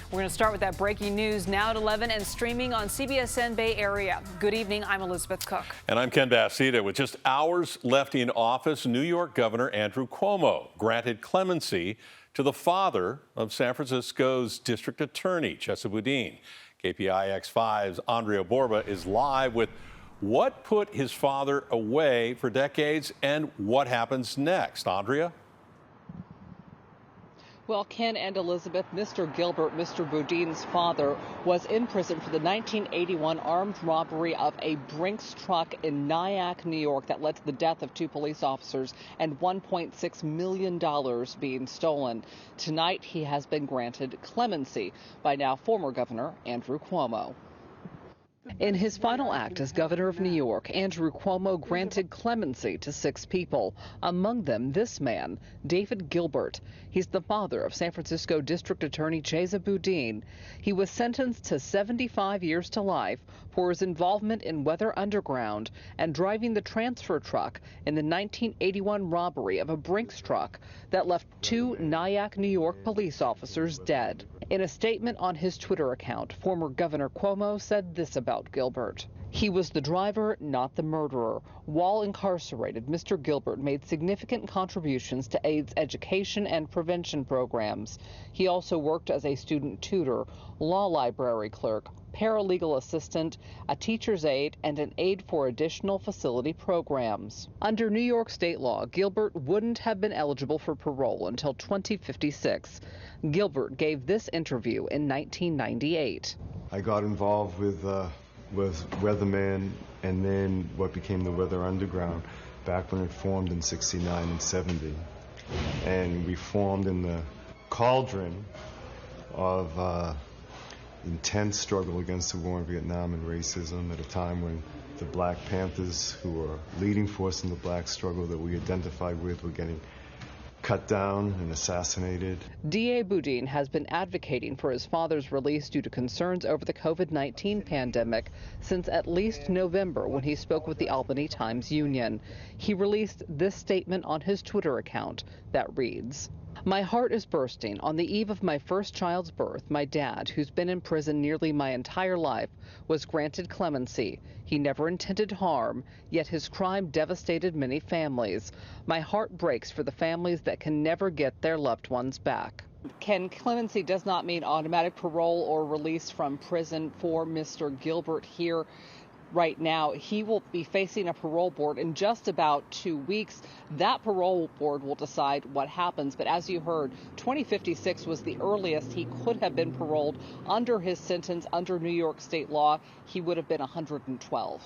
We're going to start with that breaking news now at 11 and streaming on CBSN Bay Area. Good evening. I'm Elizabeth Cook. And I'm Ken Bassita. With just hours left in office, New York Governor Andrew Cuomo granted clemency to the father of San Francisco's district attorney, Chesa Boudin. KPIX 5's Andria Borba is live with what put his father away for decades and what happens next. Andria? Well, Ken and Elizabeth, Mr. Gilbert, Mr. Boudin's father, was in prison for the 1981 armed robbery of a Brinks truck in Nyack, New York, that led to the death of 2 police officers and $1.6 million being stolen. Tonight, he has been granted clemency by now former Governor Andrew Cuomo. In his final act as governor of New York, Andrew Cuomo granted clemency to 6 people, among them this man, David Gilbert. He's the father of San Francisco District Attorney Chesa Boudin. He was sentenced to 75 years to life for his involvement in Weather Underground and driving the transfer truck in the 1981 robbery of a Brinks truck that left 2 Nyack, New York police officers dead. In a statement on his Twitter account, former Governor Cuomo said this about Gilbert. He was the driver, not the murderer. While incarcerated, Mr. Gilbert made significant contributions to AIDS education and prevention programs. He also worked as a student tutor, law library clerk, paralegal assistant, a teacher's aide, and an aide for additional facility programs. Under New York state law, Gilbert wouldn't have been eligible for parole until 2056. Gilbert gave this interview in 1998. I got involved with Weatherman and then what became the Weather Underground back when it formed in 69 and 70. And we formed in the cauldron of intense struggle against the war in Vietnam and racism at a time when the Black Panthers, who were leading force in the black struggle that we identified with, were getting cut down and assassinated. D.A. Boudin has been advocating for his father's release due to concerns over the COVID-19 pandemic since at least November, when he spoke with the Albany Times-Union. He released this statement on his Twitter account that reads, "My heart is bursting. On the eve of my first child's birth, my dad, who's been in prison nearly my entire life, was granted clemency. He never intended harm, yet his crime devastated many families. My heart breaks for the families that can never get their loved ones back." Ken, clemency does not mean automatic parole or release from prison for Mr. Gilbert here. Right now, he will be facing a parole board in just about 2 weeks. That parole board will decide what happens. But as you heard, 2056 was the earliest he could have been paroled. Under his sentence, under New York state law, he would have been 112.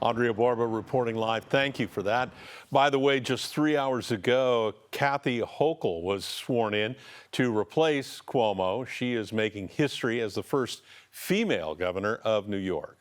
Andria Borba reporting live. Thank you for that. By the way, just 3 hours ago, Kathy Hochul was sworn in to replace Cuomo. She is making history as the first female governor of New York.